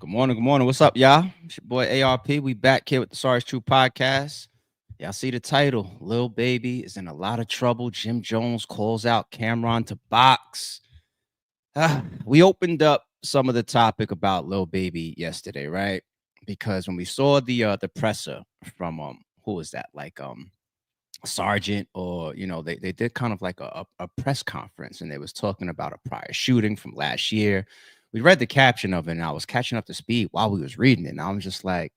Good morning. Good morning. What's up, y'all? It's your boy ARP. We back here with the Sorry It's True podcast. Y'all see the title. Lil Baby is in a lot of trouble. Jim Jones calls out Cameron to box. We opened up some of the topic about Lil Baby yesterday, right? Because when we saw the presser from who was that? Like Sergeant, or they did kind of like a press conference, and they was talking about a prior shooting from last year. We read the caption of it, and I was catching up to speed while we was reading it, and I was just like,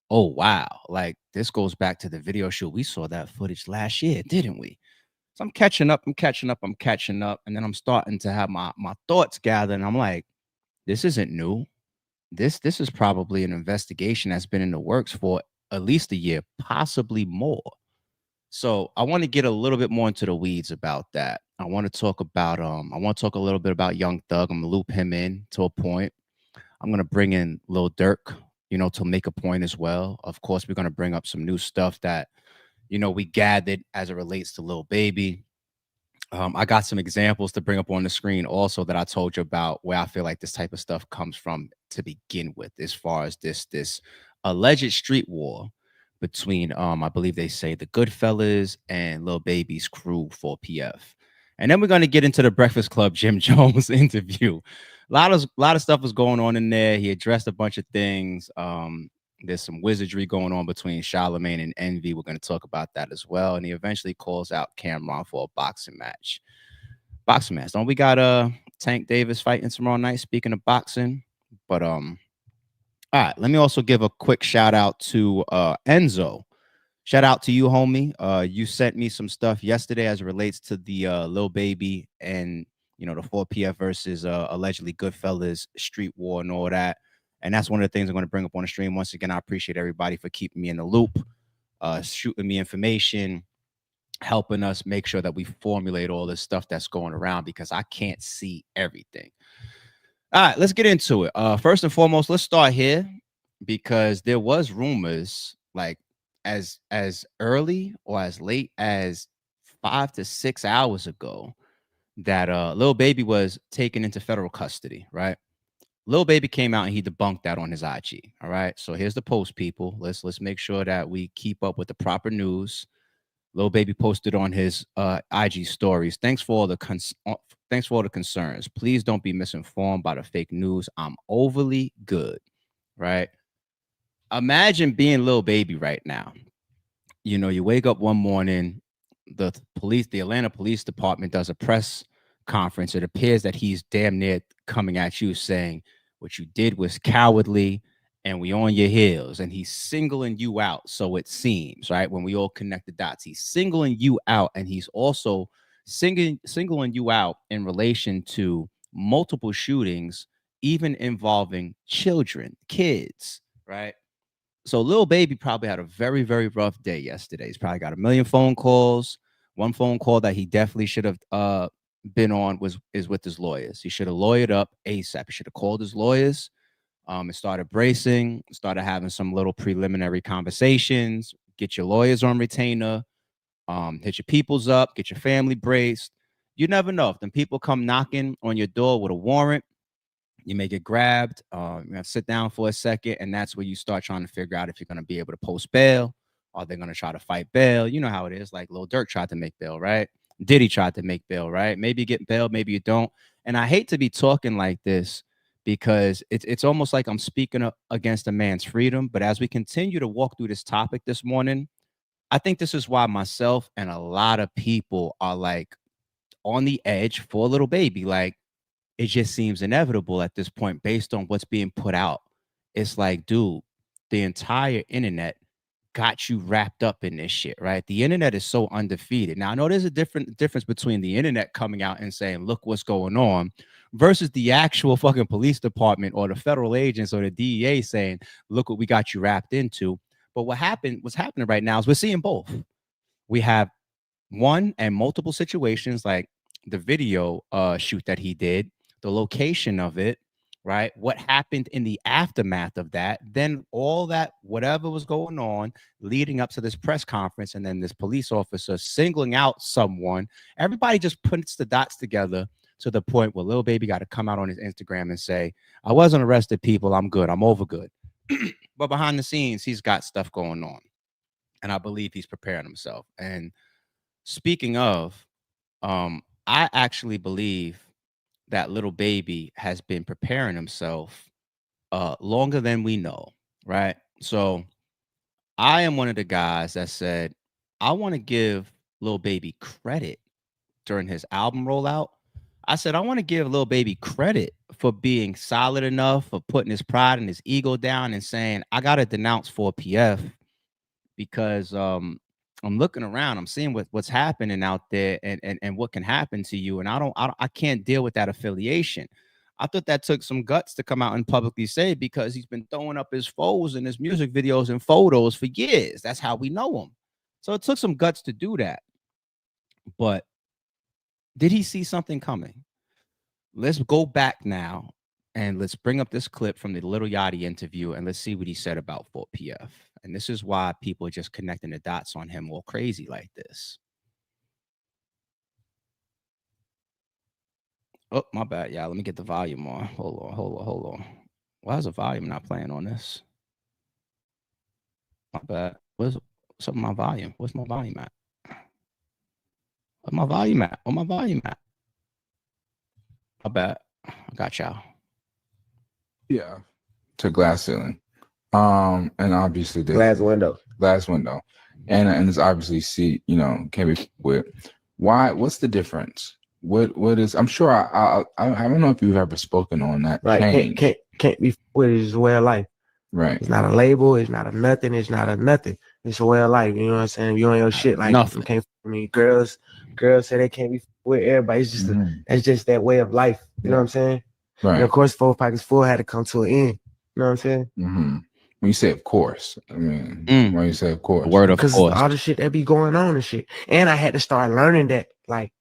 oh wow, like this goes back to the video shoot. We saw that footage last year, didn't we? So I'm catching up, and then I'm starting to have my thoughts gather, and I'm like, this isn't new. This is probably an investigation that's been in the works for at least a year, possibly more. So I want to get a little bit more into the weeds about that. I want to talk a little bit about Young Thug. I'm gonna loop him in to a point. I'm gonna bring in Lil Durk, to make a point as well. Of course, we're gonna bring up some new stuff that we gathered as it relates to Lil Baby. I got some examples to bring up on the screen also that I told you about, where I feel like this type of stuff comes from to begin with, as far as this alleged street war between I believe they say the Goodfellas and Lil Baby's crew for PF. And then we're gonna get into the Breakfast Club Jim Jones interview. A lot of stuff was going on in there. He addressed a bunch of things. There's some wizardry going on between Charlemagne and Envy. We're going to talk about that as well. And he eventually calls out Cameron for a boxing match. Boxing match. Don't we got Tank Davis fighting tomorrow night? Speaking of boxing, but all right. Let me also give a quick shout out to Enzo. Shout out to you, homie. You sent me some stuff yesterday as it relates to the Lil Baby and the 4PF versus allegedly Goodfellas street war and all that. And that's one of the things I'm going to bring up on the stream. Once again, I appreciate everybody for keeping me in the loop, shooting me information, helping us make sure that we formulate all this stuff that's going around, because I can't see everything. All right, let's get into it. First and foremost, let's start here, because there was rumors like as early or as late as 5 to 6 hours ago that Lil Baby was taken into federal custody, right? Lil Baby came out and he debunked that on his IG. All right. So here's the post, people. Let's make sure that we keep up with the proper news. Lil Baby posted on his IG stories. Thanks for all the concerns. Please don't be misinformed by the fake news. I'm overly good. Right. Imagine being Lil Baby right now. You wake up one morning, the Atlanta Police Department does a press conference. It appears that he's damn near coming at you saying what you did was cowardly and we on your heels, and he's singling you out. So it seems, right? When we all connect the dots, he's singling you out, and he's also singling you out in relation to multiple shootings, even involving children, kids, right? So Lil Baby probably had a very, very rough day yesterday. He's probably got a million phone calls. One phone call that he definitely should have been on is with his lawyers. He should have lawyered up ASAP. He should have called his lawyers, and started bracing, started having some little preliminary conversations. Get your lawyers on retainer, hit your peoples up, get your family braced. You never know if them people come knocking on your door with a warrant. You may get grabbed. You have to sit down for a second, and that's where you start trying to figure out if you're going to be able to post bail, or they're going to try to fight bail. You know how it is. Like Lil Durk tried to make bail, right? Diddy tried to make bail, right? Maybe you get bail, maybe you don't. And I hate to be talking like this, because it's almost like I'm speaking against a man's freedom. But as we continue to walk through this topic this morning, I think this is why myself and a lot of people are like on the edge for a Lil Baby. Like, it just seems inevitable at this point based on what's being put out. It's like, dude, the entire internet got you wrapped up in this shit, right? The internet is so undefeated. Now, I know there's a difference between the internet coming out and saying, look what's going on, versus the actual fucking police department or the federal agents or the DEA saying, look what we got you wrapped into. But what's happening right now is we're seeing both. We have one and multiple situations, like the video shoot that he did, the location of it, right? What happened in the aftermath of that, then all that, whatever was going on leading up to this press conference, and then this police officer singling out someone. Everybody just puts the dots together to the point where Lil Baby got to come out on his Instagram and say, I wasn't arrested, people. I'm good. I'm over good. But behind the scenes, he's got stuff going on. And I believe he's preparing himself. And speaking of, I actually believe that Lil Baby has been preparing himself longer than we know, right? So I am one of the guys that said, I want to give Lil Baby credit during his album rollout. I said, I want to give Lil Baby credit for being solid enough, for putting his pride and his ego down and saying, I got to denounce 4PF because I'm looking around, I'm seeing what's happening out there and what can happen to you. And I can't deal with that affiliation. I thought that took some guts to come out and publicly say, because he's been throwing up his foes in his music videos and photos for years. That's how we know him. So it took some guts to do that. But did he see something coming? Let's go back now and let's bring up this clip from the Lil Yachty interview and let's see what he said about 4PF. And this is why people are just connecting the dots on him all crazy like this. Oh, my bad, y'all. Let me get the volume on. Hold on. Why is the volume not playing on this? My bad. What's up with my volume? Where's my volume at? Where's my volume at? Where's my volume at? My bad. I got y'all. Yeah. To glass ceiling. And obviously the glass window. And it's obviously can't be with. What's the difference? What is, I'm sure I don't know if you've ever spoken on that. Right. Can't be with it. It's a way of life. Right. It's not a label, it's not a nothing, it's not a nothing. It's a way of life. You know what I'm saying? If you on your shit, like nothing. You can't girls say they can't be with everybody. It's just that's just that way of life. You know what I'm saying? Right. And of course, 4 Pockets Full had to come to an end. You know what I'm saying? Mm-hmm. When you say of course, I mean, when you say of course, word of because course, all the shit that be going on and shit. And I had to start learning that, like,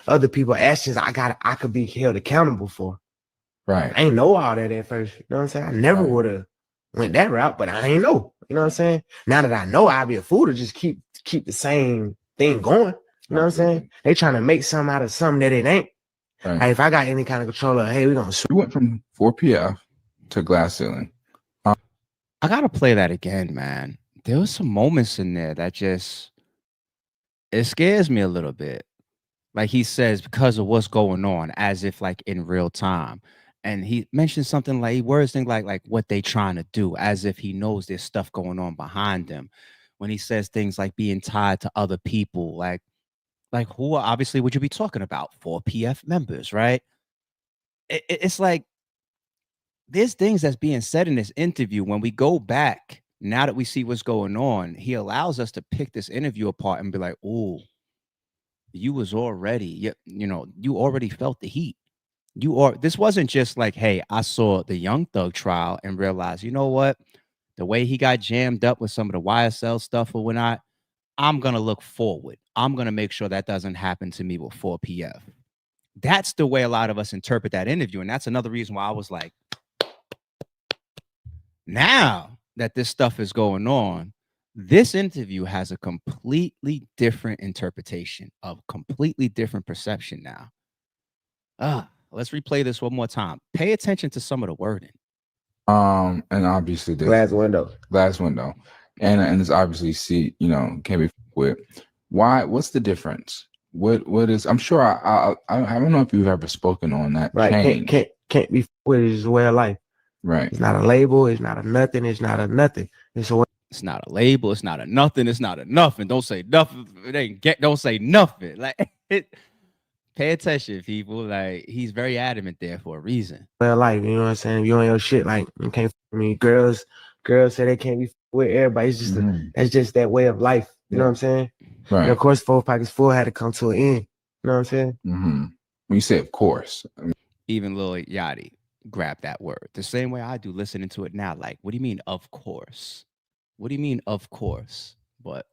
other people's actions, I could be held accountable for. Right. I ain't know all that at first. You know what I'm saying? I never would have went that route, but I ain't know. You know what I'm saying? Now that I know, I'd be a fool to just keep the same thing going. You know what I'm saying? They trying to make something out of something that it ain't. Right. Like, if I got any kind of control of, hey, we're gonna. You went from 4PF to glass ceiling. I gotta play that again, man. There was some moments in there that just, it scares me a little bit. Like he says, because of what's going on, as if like in real time. And he mentioned something like, he words things like what they trying to do, as if he knows there's stuff going on behind them. When he says things like being tied to other people, like who obviously would you be talking about? 4PF members, right? It's like there's things that's being said in this interview. When we go back, now that we see what's going on, he allows us to pick this interview apart and be like, "Oh, you was already, you already felt the heat. This wasn't just like, hey, I saw the Young Thug trial and realized, you know what, the way he got jammed up with some of the YSL stuff or whatnot, I'm gonna look forward. I'm gonna make sure that doesn't happen to me with 4PF." That's the way a lot of us interpret that interview, and that's another reason why I was like, now that this stuff is going on, this interview has a completely different interpretation, of completely different perception now. Let's replay this one more time. Pay attention to some of the wording. And obviously the glass window. And it's obviously can't be with. What's the difference? What is, I'm sure I don't know if you've ever spoken on that. Right. Can't be with it. It's a way of life. Right. It's not a label, it's not a nothing, it's not a nothing. It's not a label, it's not a nothing, it's not a nothing. Don't say nothing. Don't say nothing. Like pay attention, people. Like, he's very adamant there for a reason. Well, like, you know what I'm saying? If you on your shit, like, you can't. Girls say they can't be with everybody. It's just that's just that way of life. You know what I'm saying? Right. And of course, 4 Pockets Full had to come to an end. You know what I'm saying? When you say of course, even Lil Yachty grabbed that word the same way I do listening to it now. Like, what do you mean, of course? What do you mean, of course? But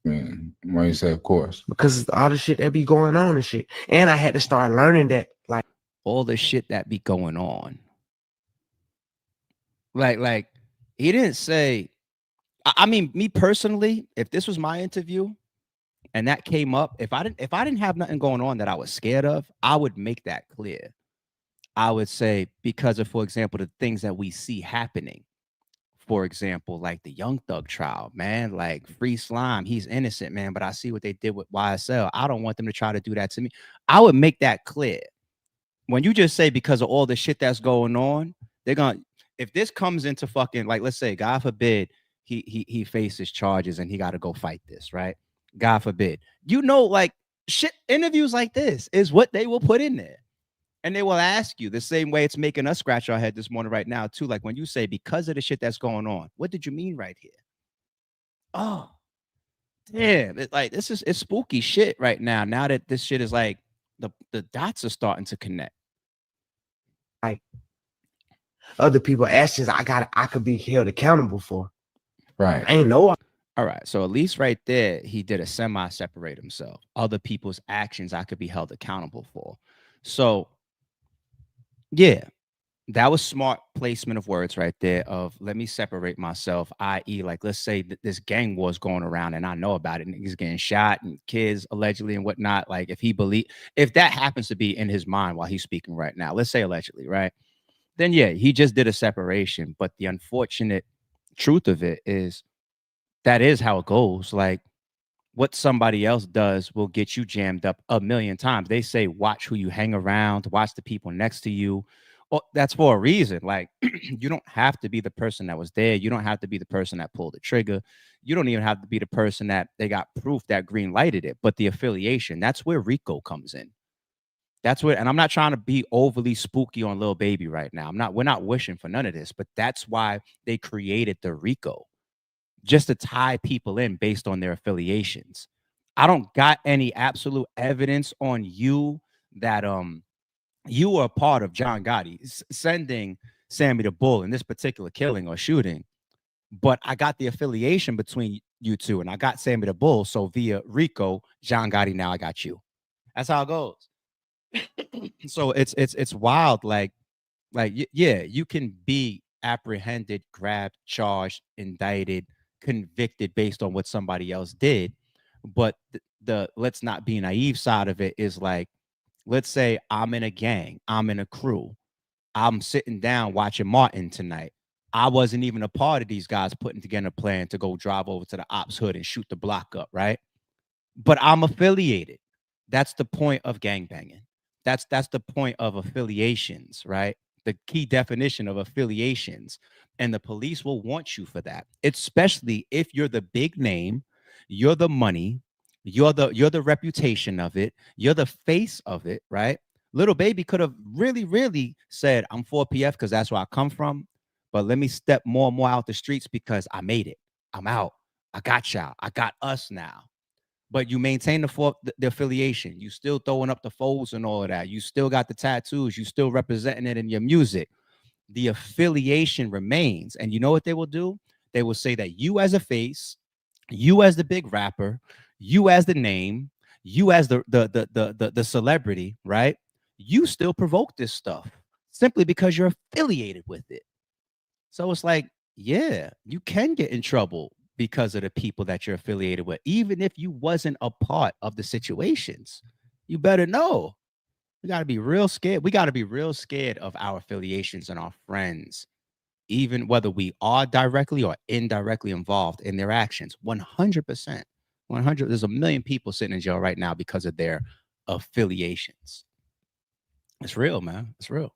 why you say of course? Because all the shit that be going on and shit. And I had to start learning that, like, all the shit that be going on. Like he didn't say, I mean, me personally, if this was my interview, and that came up, if I didn't have nothing going on that I was scared of, I would make that clear. I would say because of, for example, the things that we see happening. For example, like the Young Thug trial, man, like Free Slime, he's innocent, man, but I see what they did with YSL. I don't want them to try to do that to me. I would make that clear. When you just say because of all the shit that's going on, they're gonna, if this comes into fucking, like, let's say, God forbid, he faces charges and he got to go fight this, right? God forbid. Like shit, interviews like this is what they will put in there. And they will ask you the same way it's making us scratch our head this morning right now, too. Like when you say, because of the shit that's going on, what did you mean right here? Oh, damn. It's spooky shit right now. Now that this shit is like, the dots are starting to connect. Like other people's actions, I could be held accountable for. Right. I ain't know. All right. So at least right there, he did a semi-separate himself. Other people's actions I could be held accountable for. So yeah, that was smart placement of words right there of let me separate myself, i.e. like, let's say that this gang war's going around and I know about it, niggas getting shot and kids allegedly and whatnot. Like if that happens to be in his mind while he's speaking right now, let's say allegedly, right? Then yeah, he just did a separation. But the unfortunate truth of it is that is how it goes. Like what somebody else does will get you jammed up a million times. They say, watch who you hang around, watch the people next to you. Well, that's for a reason. Like, you don't have to be the person that was there. You don't have to be the person that pulled the trigger. You don't even have to be the person that they got proof that green lighted it. But the affiliation, that's where RICO comes in. That's where, and I'm not trying to be overly spooky on Lil Baby right now. We're not wishing for none of this, but that's why they created the RICO. Just to tie people in based on their affiliations. I don't got any absolute evidence on you that you were a part of John Gotti sending Sammy the Bull in this particular killing or shooting, but I got the affiliation between you two, and I got Sammy the Bull. So via RICO, John Gotti, now I got you. That's how it goes. So it's wild. Like yeah, you can be apprehended, grabbed, charged, indicted, convicted based on what somebody else did. But the let's not be naive side of it is like, let's say I'm in a gang, I'm in a crew, I'm sitting down watching Martin tonight. I wasn't even a part of these guys putting together a plan to go drive over to the ops hood and shoot the block up, right? But I'm affiliated. That's the point of gangbanging. That's the point of affiliations, right? The key definition of affiliations. And the police will want you for that, especially if you're the big name, you're the money, you're the reputation of it, you're the face of it, right? Lil Baby could have really, really said, I'm 4PF because that's where I come from. But let me step more and more out the streets because I made it. I'm out. I got y'all. I got us now. But you maintain the affiliation. You still throwing up the folds and all of that. You still got the tattoos. You still representing it in your music. The affiliation remains. And you know what they will do? They will say that you as a face, you as the big rapper, you as the name, you as the celebrity, right? You still provoke this stuff simply because you're affiliated with it. So it's like, yeah, you can get in trouble because of the people that you're affiliated with, even if you wasn't a part of the situations. You better know. We got to be real scared. We got to be real scared of our affiliations and our friends, even whether we are directly or indirectly involved in their actions. 100%. 100. There's a million people sitting in jail right now because of their affiliations. It's real, man. It's real.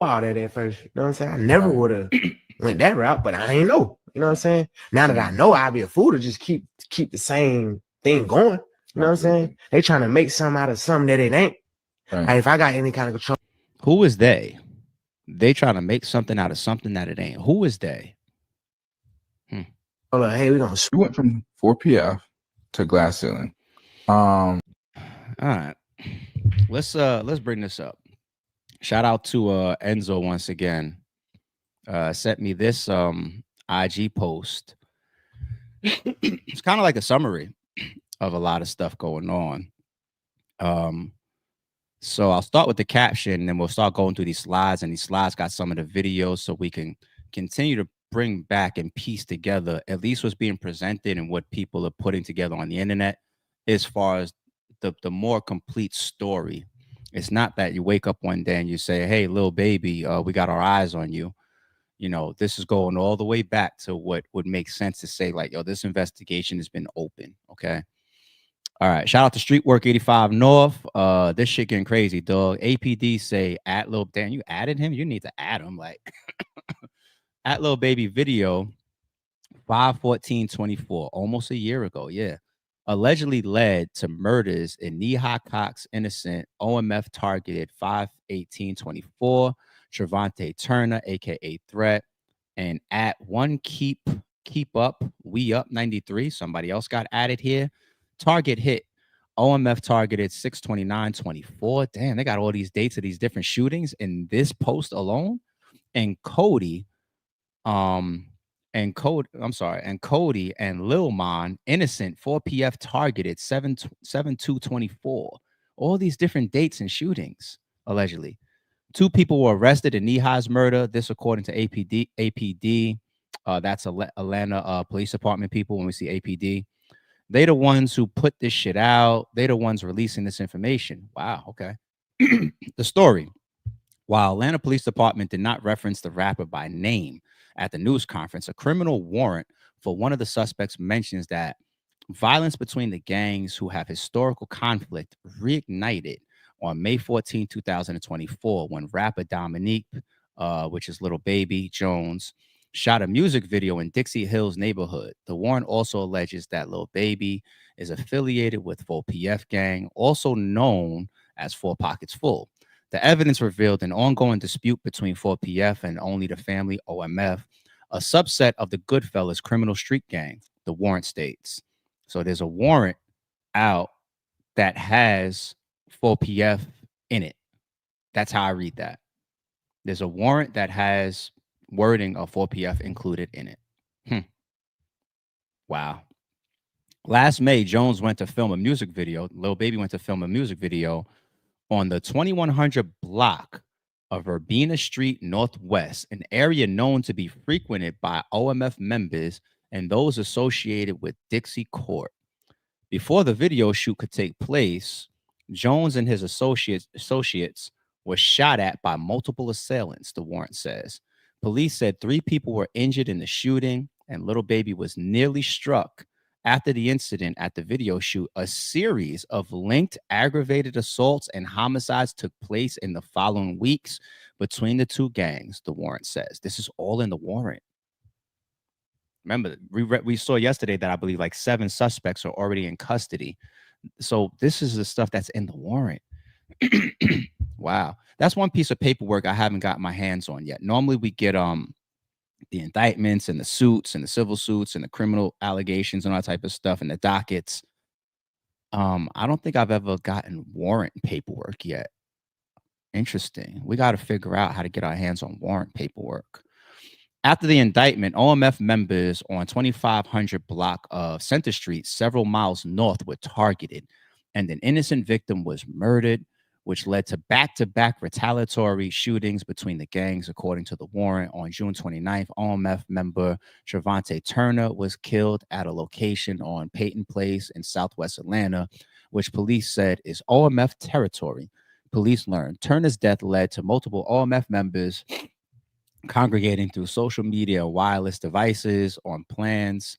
All that at first. You know what I'm saying? I never would have went that route, but I ain't know. You know what I'm saying? Now that I know, I'd be a fool to just keep the same thing going. You know what I'm saying? They trying to make something out of something that it ain't. Right. Like, if I got any kind of control. Who is they? They trying to make something out of something that it ain't. Who is they? Hold on, hey, we went from 4PF to glass ceiling. All right. Let's bring this up. Shout out to Enzo once again. Sent me this IG post. It's kind of like a summary of a lot of stuff going on. So I'll start with the caption, and then we'll start going through these slides. And these slides got some of the videos, so we can continue to bring back and piece together at least what's being presented and what people are putting together on the internet as far as the more complete story. It's not that you wake up one day and you say, "Hey, Lil Baby, we got our eyes on you." This is going all the way back to what would make sense to say, like, yo, this investigation has been open. Okay. All right. Shout out to Streetwork 85 North. This shit getting crazy, dog. APD say at Lil Dan, you added him? You need to add him. Like at Lil Baby video 5/14/24, almost a year ago. Yeah. Allegedly led to murders in Neha Cox innocent. OMF targeted 5/18/24. Trevante Turner, aka Threat, and at one keep up, we up 93. Somebody else got added here. Target hit. OMF targeted 6/29/24. Damn, they got all these dates of these different shootings in this post alone. And Cody, and Cody and Lil Mon, innocent, 4 PF targeted 7/2/24. All these different dates and shootings, allegedly. 2 people were arrested in Neha's murder. This, according to APD. That's Atlanta Police Department people. When we see APD, they the ones who put this shit out. They the ones releasing this information. Wow. Okay. The story. While Atlanta Police Department did not reference the rapper by name at the news conference, a criminal warrant for one of the suspects mentions that violence between the gangs who have historical conflict reignited on May 14, 2024, when rapper Dominique, which is Lil Baby Jones, shot a music video in Dixie Hills neighborhood. The warrant also alleges that Lil Baby is affiliated with 4PF gang, also known as Four Pockets Full. The evidence revealed an ongoing dispute between 4PF and Only the Family, OMF, a subset of the Goodfellas criminal street gang, the warrant states. So there's a warrant out that has 4PF in it. That's how I read that. There's a warrant that has wording of 4PF included in it. Wow. Last May, Jones went to film a music video. Lil Baby went to film a music video on the 2100 block of Urbana Street Northwest, an area known to be frequented by OMF members and those associated with Dixie Court. Before the video shoot could take place, Jones and his associates were shot at by multiple assailants, the warrant says. Police said 3 people were injured in the shooting, and Lil Baby was nearly struck. After the incident at the video shoot, a series of linked aggravated assaults and homicides took place in the following weeks between the 2 gangs, the warrant says. This is all in the warrant. Remember, we saw yesterday that I believe like 7 suspects are already in custody. So this is the stuff that's in the warrant. Wow. That's one piece of paperwork I haven't got my hands on yet. Normally we get the indictments and the suits and the civil suits and the criminal allegations and all that type of stuff and the dockets. I don't think I've ever gotten warrant paperwork yet. Interesting. We got to figure out how to get our hands on warrant paperwork. After the indictment, OMF members on 2500 block of Center Street, several miles north, were targeted, and an innocent victim was murdered, which led to back-to-back retaliatory shootings between the gangs, according to the warrant. On June 29th, OMF member Trevante Turner was killed at a location on Peyton Place in Southwest Atlanta, which police said is OMF territory. Police learned Turner's death led to multiple OMF members congregating through social media and wireless devices on plans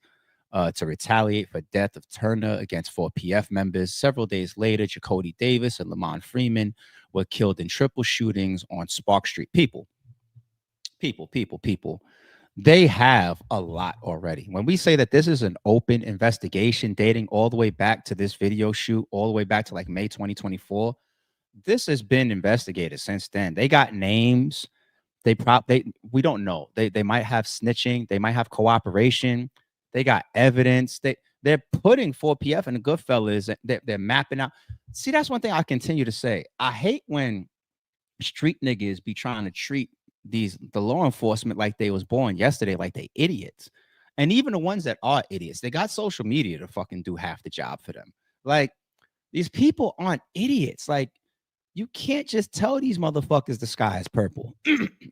to retaliate for death of Turner against 4PF members. Several days later, Jacody Davis and Lamont Freeman were killed in triple shootings on Spark Street. People. They have a lot already. When we say that this is an open investigation dating all the way back to this video shoot, all the way back to like May 2024, this has been investigated since then. They got names. We don't know. They might have snitching. They might have cooperation. They got evidence. They're putting 4PF and the Goodfellas. They're mapping out. See, that's one thing I continue to say. I hate when street niggas be trying to treat the law enforcement like they was born yesterday, like they idiots. And even the ones that are idiots, they got social media to fucking do half the job for them. Like, these people aren't idiots. Like, You can't just tell these motherfuckers the sky is purple.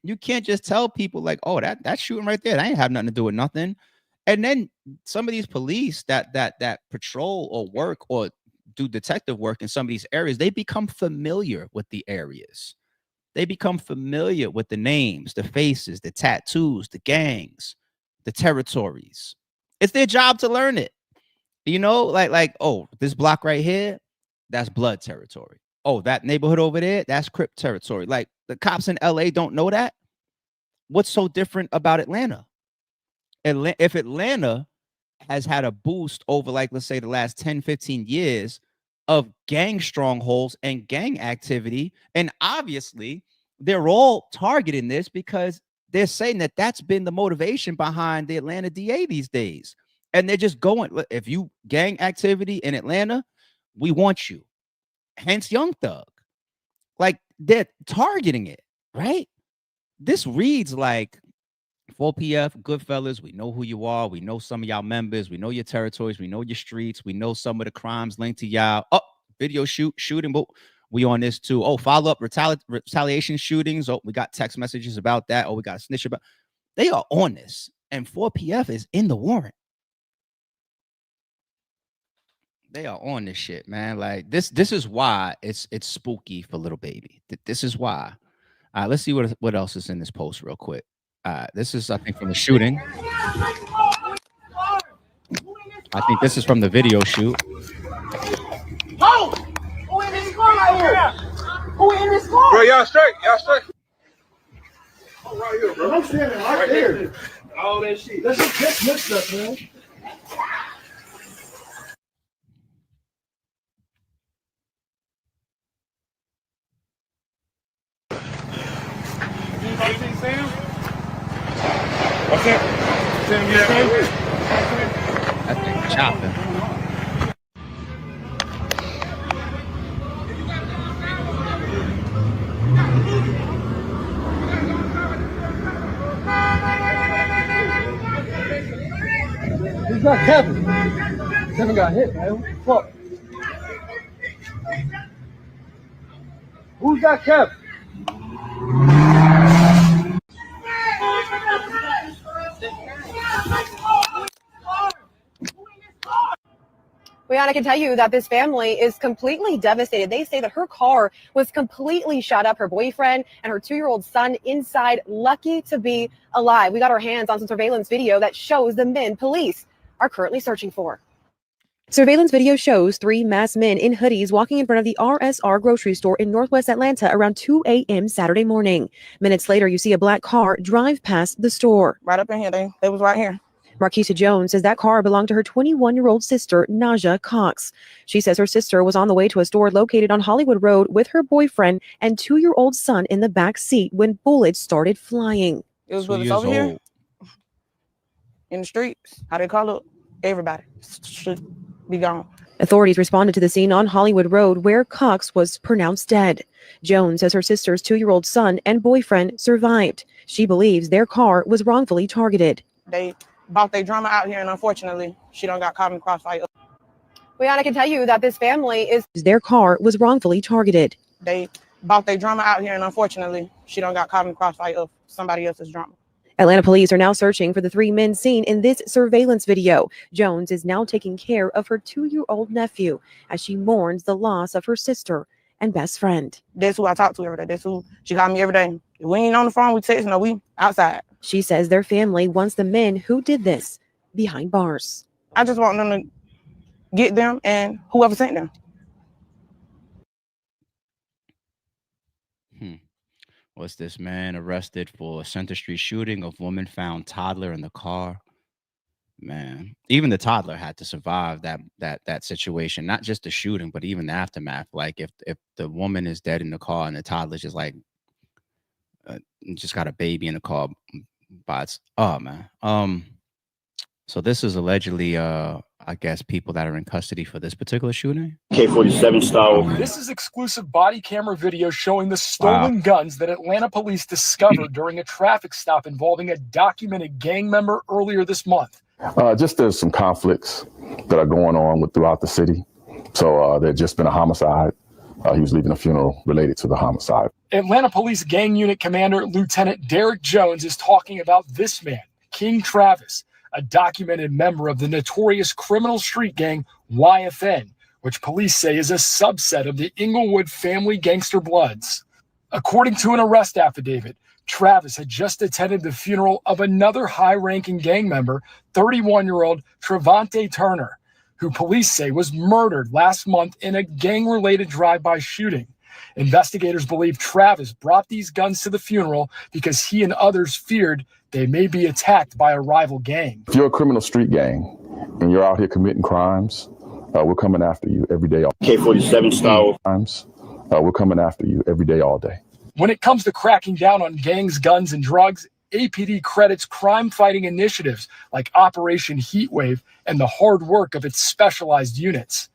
You can't just tell people like, oh, that's shooting right there. That ain't have nothing to do with nothing. And then some of these police that patrol or work or do detective work in some of these areas, they become familiar with the areas. They become familiar with the names, the faces, the tattoos, the gangs, the territories. It's their job to learn it. You know, like, oh, this block right here, that's blood territory. Oh, that neighborhood over there, that's Crip territory. Like, the cops in LA don't know that. What's so different about Atlanta? If Atlanta has had a boost over, like, let's say the last 10, 15 years of gang strongholds and gang activity, and obviously they're all targeting this because they're saying that that's been the motivation behind the Atlanta DA these days. And they're just going, if you gang activity in Atlanta, we want you. Hence Young Thug. Like, they're targeting it, right? This reads like 4PF, Goodfellas. We know who you are. We know some of y'all members. We know your territories. We know your streets. We know some of the crimes linked to y'all. Oh, video shooting, but we on this too. Oh, follow up retaliation shootings. Oh, we got text messages about that. Oh, we got a snitch about. They are on this, and 4PF is in the warrant. They are on this shit, man. Like, this is why it's spooky for Lil Baby. This is why. Let's see what else is in this post real quick. This is, I think, from the shooting. I think this is from the video shoot. Oh! Who in this car right here? Who in this car? Bro, y'all straight. Y'all straight. Oh, right here, bro. I'm standing right there. All that shit. Let's just mix up, man. What's that? That thing chopping. Who's got Kevin? Kevin got hit, man. Fuck. Who's got Kevin? Rihanna can tell you that this family is completely devastated. They say that her car was completely shot up. Her boyfriend and her 2-year-old son inside, lucky to be alive. We got our hands on some surveillance video that shows the men police are currently searching for. Surveillance video shows 3 masked men in hoodies walking in front of the RSR grocery store in Northwest Atlanta around 2 a.m. Saturday morning. Minutes later, you see a black car drive past the store. Right up in here. They was right here. Marquisha Jones says that car belonged to her 21-year-old sister, Naja Cox. She says her sister was on the way to a store located on Hollywood Road with her boyfriend and 2-year-old son in the back seat when bullets started flying. It was with us over here in the streets. How they call it? Everybody should be gone. Authorities responded to the scene on Hollywood Road where Cox was pronounced dead. Jones says her sister's 2-year-old son and boyfriend survived. She believes their car was wrongfully targeted. They bought their drama out here, and unfortunately, she done got caught in crossfire. Rihanna can tell you that this family is... Their car was wrongfully targeted. They bought their drama out here, and unfortunately, she done got caught in crossfire of somebody else's drama. Atlanta police are now searching for the 3 men seen in this surveillance video. Jones is now taking care of her 2-year-old nephew as she mourns the loss of her sister and best friend. That's who I talk to every day. That's who she called me every day. If we ain't on the phone, we text, no, we outside. She says their family wants the men who did this behind bars. I just want them to get them and whoever sent them. What's this man arrested for a Center Street shooting of woman found toddler in the car? Man, even the toddler had to survive that situation, not just the shooting, but even the aftermath. Like, if the woman is dead in the car and the toddler's just like just got a baby in the car by its, oh man. So this is allegedly I guess people that are in custody for this particular shooting. K-47 style. This is exclusive body camera video showing the stolen guns that Atlanta police discovered during a traffic stop involving a documented gang member earlier this month. Just there's some conflicts that are going on throughout the city. So there's just been a homicide He was leaving a funeral related to the homicide. Atlanta Police Gang Unit Commander Lieutenant Derek Jones is talking about this man, King Travis, a documented member of the notorious criminal street gang YFN, which police say is a subset of the Inglewood family gangster bloods. According to an arrest affidavit, Travis had just attended the funeral of another high-ranking gang member, 31-year-old Trevante Turner, who police say was murdered last month in a gang-related drive-by shooting. Investigators believe Travis brought these guns to the funeral because he and others feared they may be attacked by a rival gang. If you're a criminal street gang and you're out here committing crimes, we're coming after you every day. K-47 style crimes. We're coming after you every day, all day. When it comes to cracking down on gangs, guns, and drugs, APD credits crime-fighting initiatives like Operation Heatwave and the hard work of its specialized units.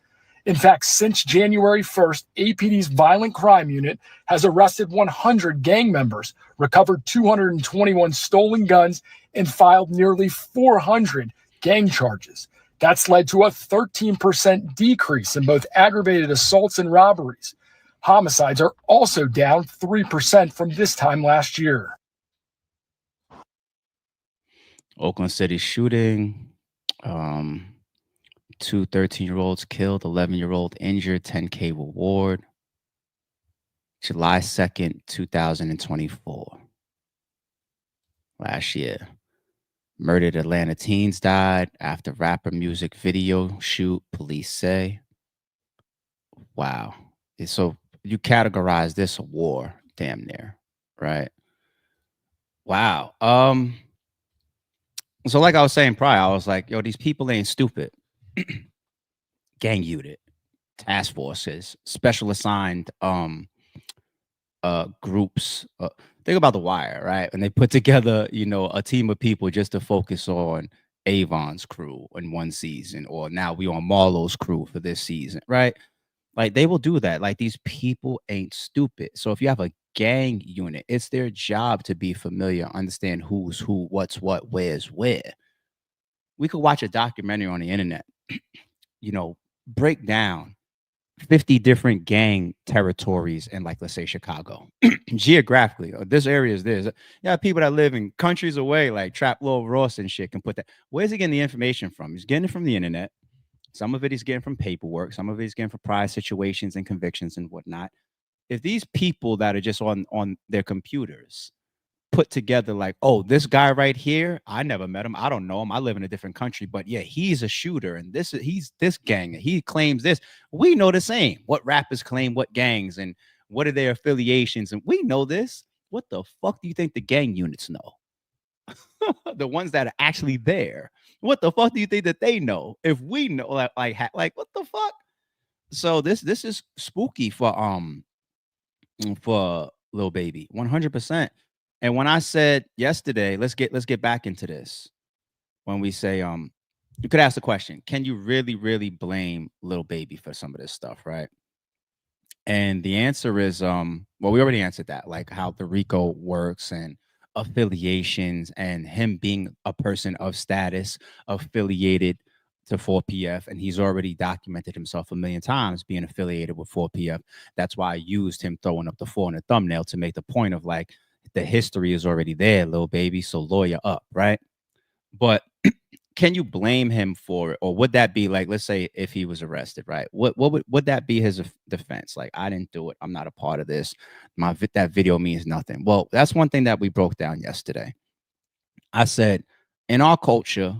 In fact, since January 1st, APD's Violent Crime Unit has arrested 100 gang members, recovered 221 stolen guns, and filed nearly 400 gang charges. That's led to a 13% decrease in both aggravated assaults and robberies. Homicides are also down 3% from this time last year. Oakland City shooting. 2 13-year-olds killed, 11-year-old injured, 10K reward. July 2nd, 2024. Last year. Murdered Atlanta teens died after rapper music video shoot, police say. Wow. So you categorize this a war, damn near, right? Wow. So like I was saying prior, I was like, yo, these people ain't stupid. Gang unit, task forces, special assigned groups. Think about The Wire, right? And they put together, you know, a team of people just to focus on Avon's crew in one season, or now we on Marlowe's crew for this season, right? Like they will do that. Like these people ain't stupid. So if you have a gang unit, it's their job to be familiar, understand who's who, what's what, where's where. We could watch a documentary on the internet, you know, break down 50 different gang territories in, like, let's say Chicago. Geographically, this area is this. Yeah, people that live in countries away, like Trap Lil Ross and shit, can put that. Where's he getting the information from? He's getting it from the internet. Some of it he's getting from paperwork. Some of it he's getting from prior situations and convictions and whatnot. If these people that are just on their computers put together like, oh, this guy right here, I never met him, I don't know him, I live in a different country, but yeah, he's a shooter and he's this gang, he claims this. We know the same. What rappers claim what gangs and what are their affiliations, and we know this. What the fuck do you think the gang units know? The ones that are actually there. What the fuck do you think that they know? If we know, like what the fuck? So this is spooky for Lil Baby, 100%. And when I said yesterday, let's get back into this. When we say, you could ask the question, can you really blame Lil Baby for some of this stuff, right? And the answer is, well, we already answered that, like how the RICO works and affiliations and him being a person of status affiliated to 4PF, and he's already documented himself a million times being affiliated with 4PF. That's why I used him throwing up the 4 in the thumbnail to make the point of like, the history is already there, Lil Baby, so lawyer up, right? But can you blame him for it? Or would that be like, let's say if he was arrested, right? What would that be his defense? Like, I didn't do it, I'm not a part of this, that video means nothing. Well, that's one thing that we broke down yesterday. I said, in our culture,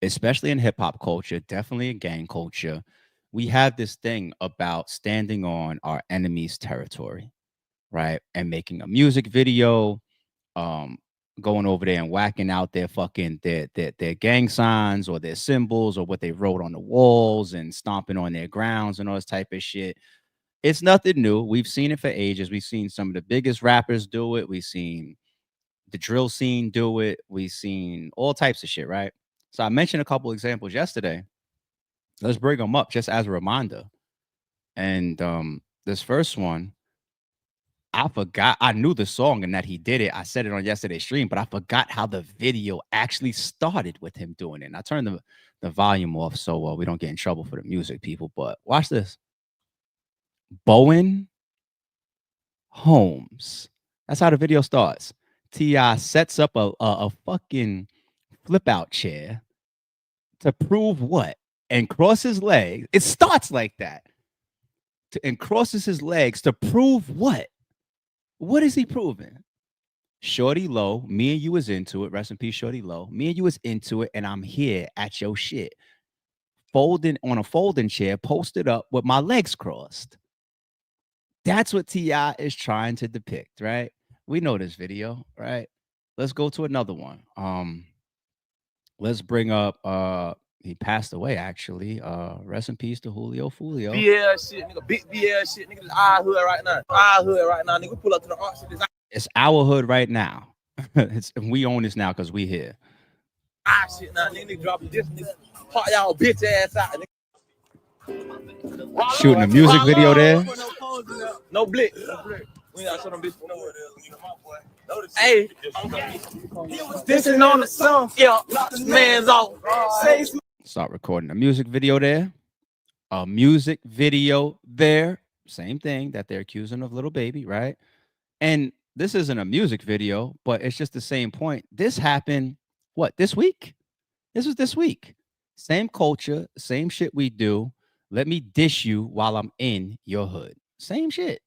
especially in hip-hop culture, definitely in gang culture, we have this thing about standing on our enemy's territory, right? And making a music video, going over there and whacking out their fucking their gang signs or their symbols or what they wrote on the walls and stomping on their grounds and all this type of shit. It's nothing new. We've seen it for ages. We've seen some of the biggest rappers do it. We've seen the drill scene do it. We've seen all types of shit, right? So I mentioned a couple examples yesterday. Let's bring them up just as a reminder. And this first one, I forgot. I knew the song and that he did it. I said it on yesterday's stream, but I forgot how the video actually started with him doing it. And I turned the volume off so we don't get in trouble for the music, people. But watch this. Bowen Holmes. That's how the video starts. T.I. sets up a fucking flip out chair to prove what? And crosses legs. It starts like that. And crosses his legs to prove what? What is he proving? Shorty Low, me and you was into it. Rest in peace, Shorty Low. Me and you was into it, and I'm here at your shit. Folding on a folding chair, posted up with my legs crossed. That's what T.I. is trying to depict, right? We know this video, right? Let's go to another one. Let's bring up he passed away actually. Rest in peace to Julio Fulio. BL shit, nigga, big BL shit, nigga. This our hood right now. Our hood right now, nigga. We pull up to the arch. It's our hood right now. We own this now because we here. Our shit now, nigga. Dropping this, nigga. Pop y'all bitch ass out, nigga. Shooting a music video there. No blick. We got some bitch. Hey, this is on the song. Yeah, man's off. Start recording a music video there. A music video there. Same thing that they're accusing of Lil Baby, right? And this isn't a music video, but it's just the same point. This happened, what, this week? This was this week. Same culture, same shit we do. Let me dish you while I'm in your hood. Same shit.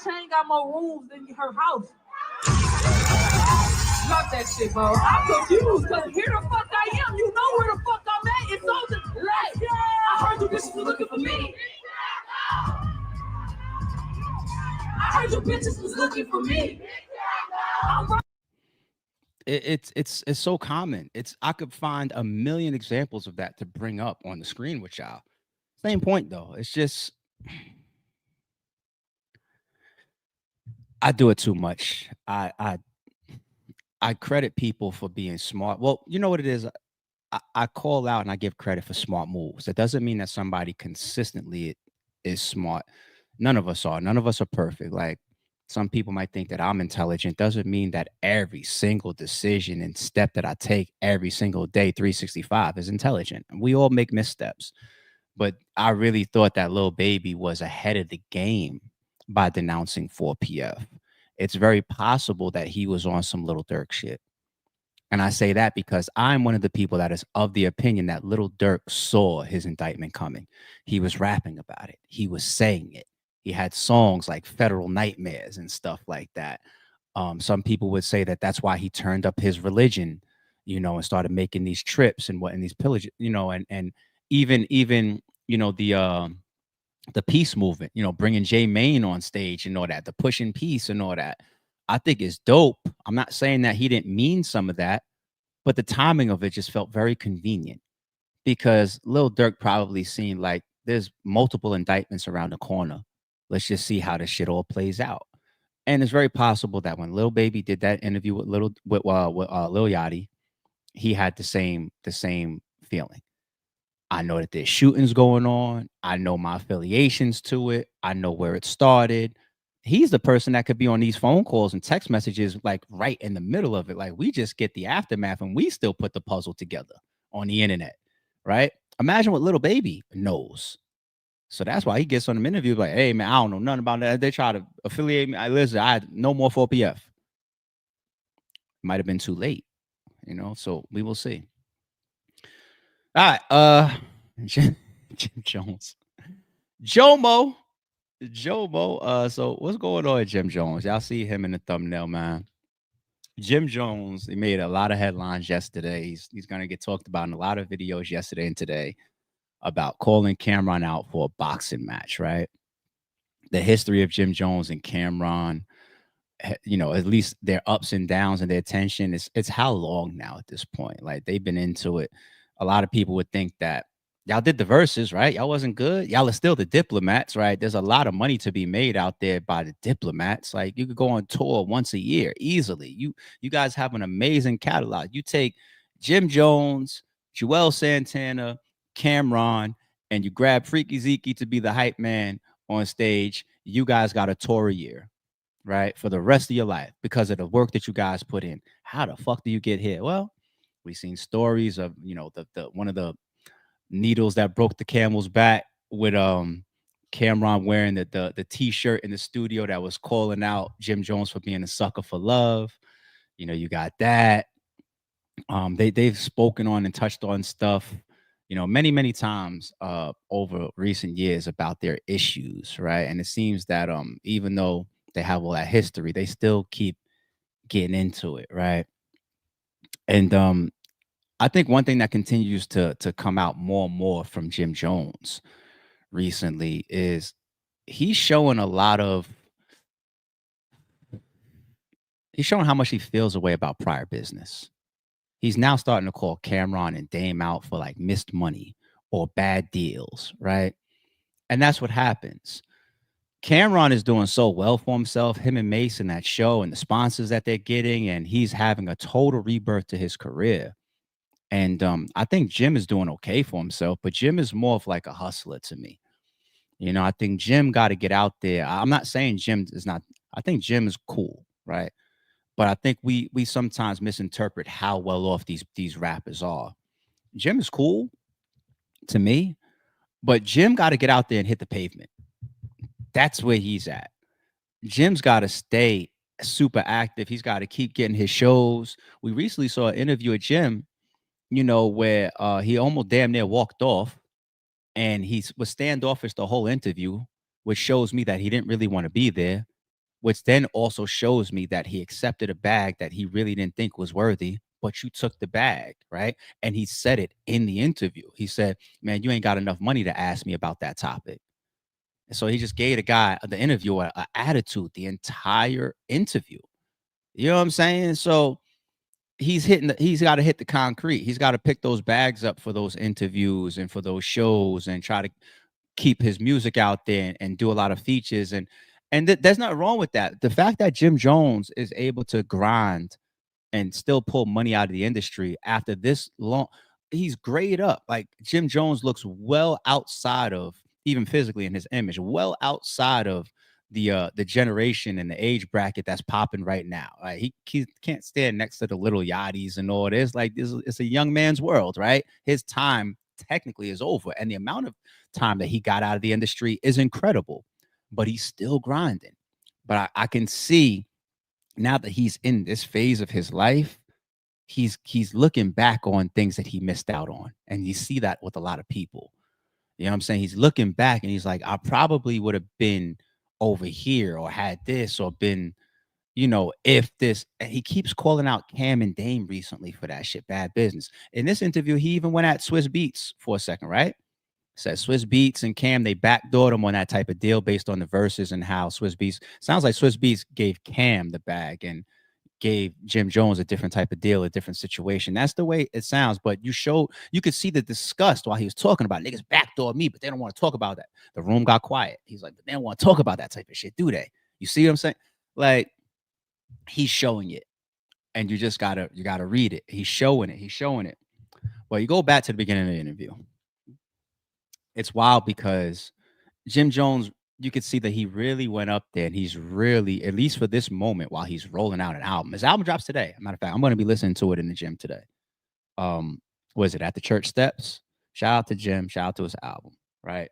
Chain got more rooms than her house. Drop that shit, bro. I'm confused because here the fuck I am. You know where the fuck I'm at. It's on the left. I heard you bitches was looking for me. I heard you bitches was looking for me. It's so common. I could find a million examples of that to bring up on the screen with y'all. Same point though. It's just I do it too much. I credit people for being smart. Well, you know what it is. I call out and I give credit for smart moves. That doesn't mean that somebody consistently is smart. None of us are. None of us are perfect. Like some people might think that I'm intelligent. Doesn't mean that every single decision and step that I take every single day, 365, is intelligent. We all make missteps. But I really thought that Lil Baby was ahead of the game by denouncing 4PF. It's very possible that he was on some Lil Durk shit. And I say that because I'm one of the people that is of the opinion that Lil Durk saw his indictment coming. He was rapping about it. He was saying it. He had songs like Federal Nightmares and stuff like that. Some people would say that that's why he turned up his religion, and started making these trips and these pillages, and even, the peace movement, bringing Jay Maine on stage and all that, the pushing peace and all that. I think is dope. I'm not saying that he didn't mean some of that, but the timing of it just felt very convenient because Lil Durk probably seen like there's multiple indictments around the corner. Let's just see how this shit all plays out. And it's very possible that when Lil Baby did that interview with Lil Yachty, he had the same feeling. I know that there's shootings going on. I know my affiliations to it. I know where it started. He's the person that could be on these phone calls and text messages like right in the middle of it. Like we just get the aftermath and we still put the puzzle together on the internet, right? Imagine what Lil Baby knows. So that's why he gets on the interview like, hey, man, I don't know nothing about that. They try to affiliate me. Listen, I had no more 4PF. Might have been too late, so we will see. All right, Jim Jones. Jomo. So what's going on with Jim Jones? Y'all see him in the thumbnail, man. Jim Jones, he made a lot of headlines yesterday. He's going to get talked about in a lot of videos yesterday and today about calling Cameron out for a boxing match, right? The history of Jim Jones and Cameron, at least their ups and downs and their tension, it's how long now at this point? Like they've been into it. A lot of people would think that y'all did the verses, right? Y'all wasn't good. Y'all are still the Diplomats, right? There's a lot of money to be made out there by the Diplomats. Like you could go on tour once a year easily. You guys have an amazing catalog. You take Jim Jones, Joel Santana, Cameron, and you grab Freaky Zeke to be the hype man on stage. You guys got a tour a year, right? For the rest of your life because of the work that you guys put in. How the fuck do you get here? Well, we've seen stories of, the one of the needles that broke the camel's back with Cameron wearing the t-shirt in the studio that was calling out Jim Jones for being a sucker for love. You know, you got that. They've spoken on and touched on stuff, you know, many times over recent years about their issues, right? And it seems that even though they have all that history, they still keep getting into it, right? And I think one thing that continues to come out more and more from Jim Jones recently is he's showing a lot of he's showing how much he feels away about prior business. He's now starting to call Cameron and Dame out for like missed money or bad deals, right? And that's what happens. Cameron is doing so well for himself, him and Mason, that show and the sponsors that they're getting, and he's having a total rebirth to his career. And I think Jim is doing okay for himself, but Jim is more of like a hustler to me. You know, I think Jim got to get out there. I'm not saying Jim is not, I think Jim is cool, right? But I think we sometimes misinterpret how well off these rappers are. Jim is cool to me, but Jim got to get out there and hit the pavement. That's where he's at. Jim's got to stay super active. He's got to keep getting his shows. We recently saw an interview with Jim, you know, where he almost damn near walked off, and he was standoffish the whole interview, which shows me that he didn't really want to be there, which then also shows me that he accepted a bag that he really didn't think was worthy, but you took the bag, right? And he said it in the interview. He said, man, you ain't got enough money to ask me about that topic. And so he just gave the interviewer, an attitude the entire interview. You know what I'm saying? So he's got to hit the concrete. He's got to pick those bags up for those interviews and for those shows and try to keep his music out there and do a lot of features. And there's nothing wrong with that. The fact that Jim Jones is able to grind and still pull money out of the industry after this long, he's grayed up. Like Jim Jones looks well outside of, even physically in his image, well outside of the generation and the age bracket that's popping right now. Right? He can't stand next to the Lil Yachty's and all this. Like it's a young man's world, right? His time technically is over, and the amount of time that he got out of the industry is incredible, but he's still grinding. But I can see now that he's in this phase of his life, he's looking back on things that he missed out on, and you see that with a lot of people. You know what I'm saying? He's looking back and he's like, I probably would have been over here or had this or been, you know, if this. And he keeps calling out Cam and Dame recently for that shit, bad business. In this interview, he even went at Swiss Beats for a second, right? Said Swiss Beats and Cam, they backdoored him on that type of deal based on the verses and how Swiss Beats, sounds like Swiss Beats gave Cam the bag and gave Jim Jones a different type of deal, a different situation. That's the way it sounds. But you could see the disgust while he was talking about niggas backdoor me, but they don't want to talk about that. The room got quiet. He's like, but they don't want to talk about that type of shit, do they? You see what I'm saying? Like, he's showing it, and you gotta read it. He's showing it. Well, you go back to the beginning of the interview. It's wild because Jim Jones, you could see that he really went up there, and he's really, at least for this moment, while he's rolling out an album. His album drops today. Matter of fact, I'm going to be listening to it in the gym today. Was it at the church steps? Shout out to Jim. Shout out to his album, right?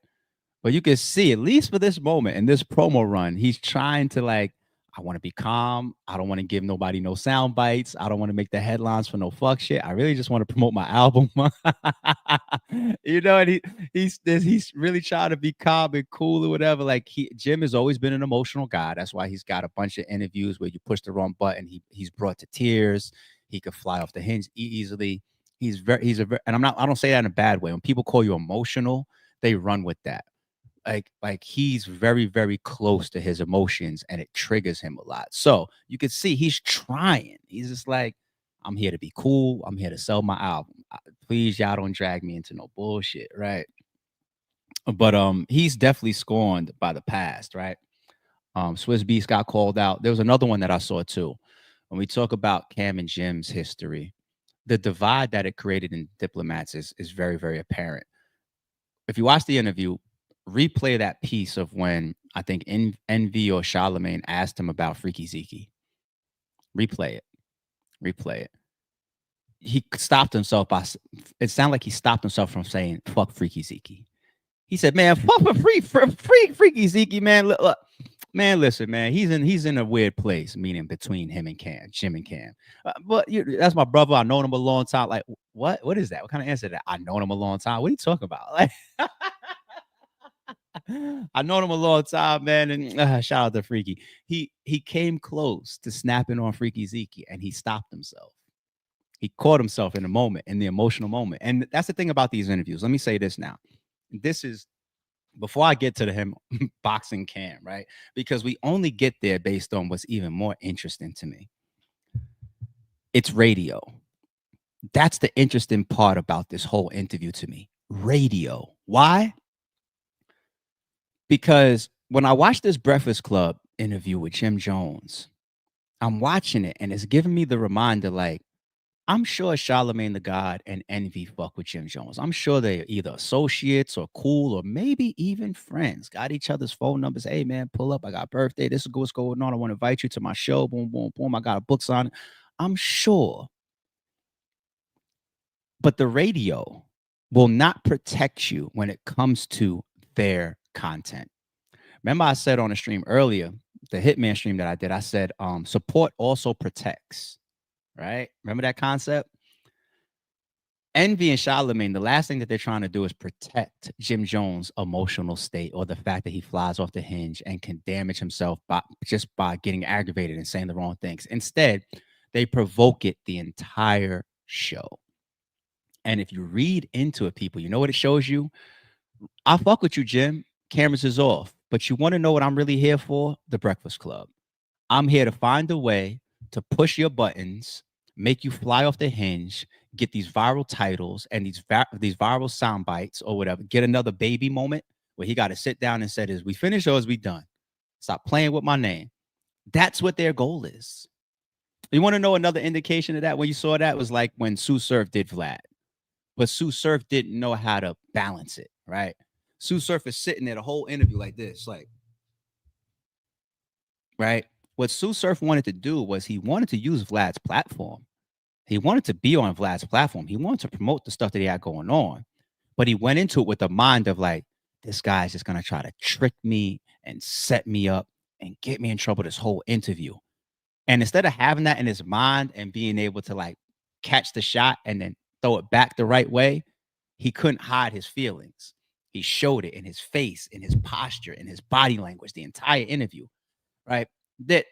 But you can see, at least for this moment in this promo run, he's trying to like, I want to be calm. I don't want to give nobody no sound bites. I don't want to make the headlines for no fuck shit. I really just want to promote my album. You know, and he's really trying to be calm and cool or whatever. Like Jim has always been an emotional guy. That's why he's got a bunch of interviews where you push the wrong button, he's brought to tears. He could fly off the hinge easily. And I don't say that in a bad way. When people call you emotional, they run with that. Like he's very, very close to his emotions, and it triggers him a lot. So you can see he's trying. He's just like, I'm here to be cool. I'm here to sell my album. Please, y'all don't drag me into no bullshit, right? But he's definitely scorned by the past, right? Swiss Beats got called out. There was another one that I saw too. When we talk about Cam and Jim's history, the divide that it created in Diplomats is very, very apparent. If you watch the interview, replay that piece of when I think Envy or Charlemagne asked him about Freaky Zeke. Replay it. He stopped himself it sounded like he stopped himself from saying fuck Freaky Zeke. He said, man, fuck for freaky Zeke, man. Look, man, listen, man, he's in a weird place, meaning between him and Cam, Jim and Cam. But that's my brother. I known him a long time. Like, what is that? What kind of answer is that? I known him a long time. What are you talking about? Like, I known him a long time, man. And shout out to Freaky. He came close to snapping on Freaky Zeke, and he stopped himself. He caught himself in the moment, in the emotional moment. And that's the thing about these interviews. Let me say this now. This is before I get to him boxing Cam, right? Because we only get there based on what's even more interesting to me. It's radio. That's the interesting part about this whole interview to me. Radio. Why? Because when I watched this Breakfast Club interview with Jim Jones, I'm watching it and it's giving me the reminder, like, I'm sure Charlamagne the God and Envy fuck with Jim Jones. I'm sure they're either associates or cool or maybe even friends. Got each other's phone numbers. Hey, man, pull up. I got a birthday. This is what's going on. I want to invite you to my show. Boom, boom, boom. I got a book on it. I'm sure. But the radio will not protect you when it comes to their content. Remember I said on a stream earlier, the Hitman stream that I did, I said support also protects. Right? Remember that concept? Envy and Charlamagne, the last thing that they're trying to do is protect Jim Jones' emotional state or the fact that he flies off the hinge and can damage himself just by getting aggravated and saying the wrong things. Instead, they provoke it the entire show. And if you read into it, people, you know what it shows you? I fuck with you, Jim. Cameras is off. But you want to know what I'm really here for? The Breakfast Club. I'm here to find a way to push your buttons, make you fly off the hinge, get these viral titles and these viral sound bites or whatever, get another baby moment where he got to sit down and said, is we finished or is we done? Stop playing with my name. That's what their goal is. You want to know another indication of that? When you saw that was like when Sue Surf did Vlad. But Sue Surf didn't know how to balance it, right? Sue Surf is sitting there the whole interview like this, like, right? What Sue Surf wanted to do was he wanted to use Vlad's platform. He wanted to be on Vlad's platform. He wanted to promote the stuff that he had going on. But he went into it with the mind of like, this guy's just going to try to trick me and set me up and get me in trouble this whole interview. And instead of having that in his mind and being able to like catch the shot and then throw it back the right way, he couldn't hide his feelings. He showed it in his face, in his posture, in his body language, the entire interview, right? That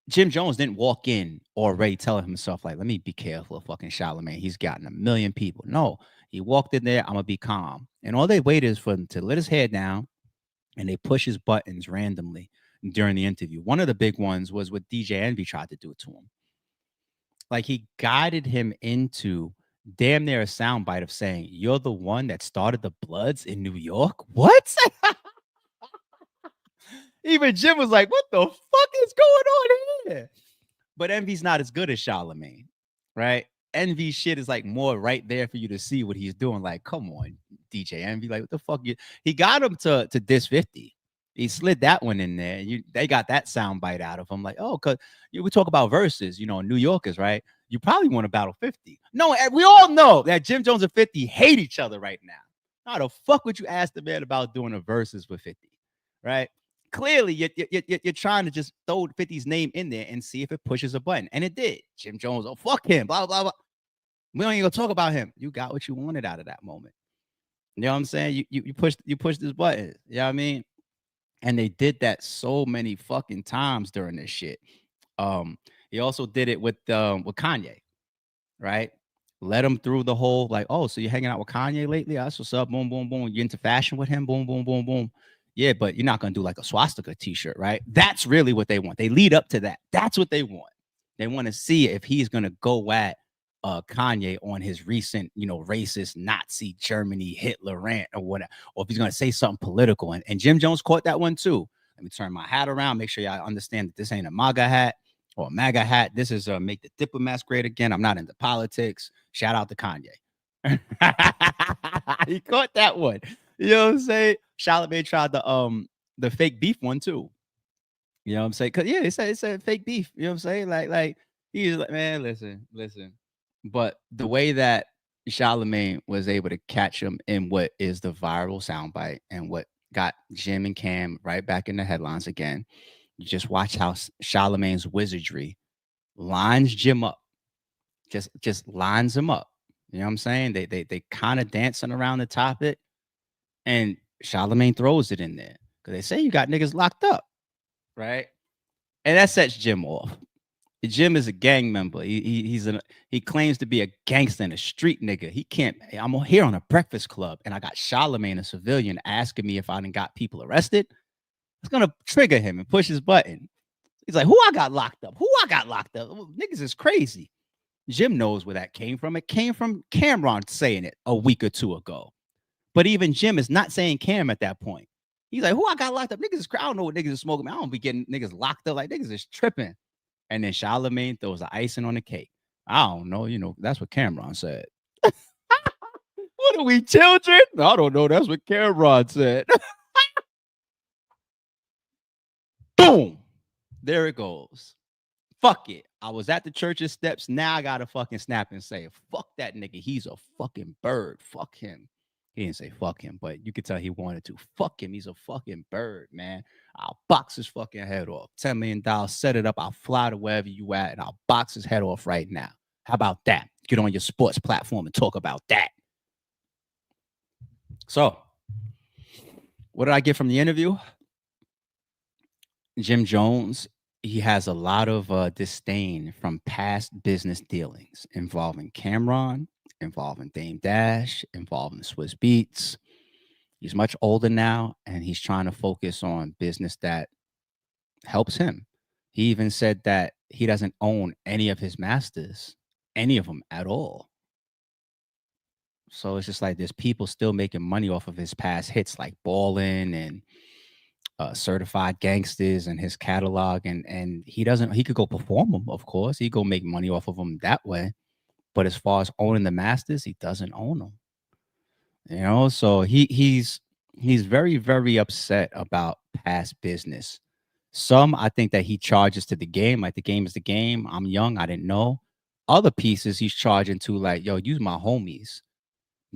Jim Jones didn't walk in already telling himself, like, let me be careful of fucking Charlamagne. He's gotten 1 million people. No, he walked in there, I'm going to be calm. And all they waited is for him to let his hair down and they push his buttons randomly during the interview. One of the big ones was what DJ Envy tried to do to him. Like, he guided him into damn near a soundbite of saying, you're the one that started the Bloods in New York? What? Even Jim was like, what the fuck is going on here? But Envy's not as good as Charlamagne, right? Envy shit is like more right there for you to see what he's doing. Like, come on, DJ Envy. Like, what the fuck? He got him to diss 50. He slid that one in there. They got that sound bite out of him. Like, oh, because we talk about verses, New Yorkers, right? You probably want to battle 50. No, we all know that Jim Jones and 50 hate each other right now. How the fuck would you ask the man about doing a verses with 50, right? Clearly, you're trying to just throw 50's name in there and see if it pushes a button. And it did. Jim Jones, oh, fuck him, blah, blah, blah. We don't even go talk about him. You got what you wanted out of that moment. You know what I'm saying? You pushed this button. You know what I mean? And they did that so many fucking times during this shit. He also did it with Kanye, right? Let him through the whole, like, oh, so you're hanging out with Kanye lately? That's what's up. Boom, boom, boom. You into fashion with him? Boom, boom, boom, boom. Yeah, but you're not going to do like a swastika t-shirt, right? That's really what they want. They lead up to that. That's what they want. They want to see if he's going to go at Kanye on his recent, racist Nazi Germany Hitler rant or whatever, or if he's going to say something political. And Jim Jones caught that one too. Let me turn my hat around. Make sure y'all understand that this ain't a MAGA hat or a MAGA hat. This is make the diplomats great again. I'm not into politics. Shout out to Kanye. He caught that one. You know what I'm saying? Charlamagne tried the fake beef one too. You know what I'm saying? Cause yeah, it's a fake beef. You know what I'm saying? Like he's like, man, listen. But the way that Charlemagne was able to catch him in what is the viral soundbite and what got Jim and Cam right back in the headlines again. You just watch how Charlemagne's wizardry lines Jim up, just lines him up. You know what I'm saying? They kind of dancing around the topic, and Charlemagne throws it in there because they say you got niggas locked up, right? And that sets Jim off. Jim is a gang member. He claims to be a gangster and a street nigga. He can't. I'm here on a Breakfast Club, and I got Charlemagne, a civilian, asking me if I done got people arrested. It's gonna trigger him and push his button. He's like, "Who I got locked up? Who I got locked up? Niggas is crazy." Jim knows where that came from. It came from Cameron saying it a week or two ago. But even Jim is not saying Cam at that point. He's like, "Who I got locked up? Niggas is. I don't know what niggas is smoking. I don't be getting niggas locked up. Like niggas is tripping." And then Charlemagne throws the icing on the cake. I don't know. You know, that's what Cameron said. What are we, children? I don't know. That's what Cameron said. Boom. There it goes. Fuck it. I was at the church's steps. Now I got to fucking snap and say, fuck that nigga. He's a fucking bird. Fuck him. He didn't say fuck him, but you could tell he wanted to. Fuck him. He's a fucking bird, man. I'll box his fucking head off. $10 million, set it up. I'll fly to wherever you at, and I'll box his head off right now. How about that? Get on your sports platform and talk about that. So, what did I get from the interview? Jim Jones, he has a lot of disdain from past business dealings involving Cameron, involving Dame Dash, involving Swiss Beats. He's much older now, and he's trying to focus on business that helps him. He even said that he doesn't own any of his masters, any of them at all. So it's just like there's people still making money off of his past hits like Ballin' and Certified Gangsters and his catalog. And he could go perform them, of course. He go make money off of them that way. But as far as owning the masters, he doesn't own them. You know, so he's very, very upset about past business. Some, I think that he charges to the game, like the game is the game. I'm young, I didn't know. Other pieces he's charging to like, yo, use my homies,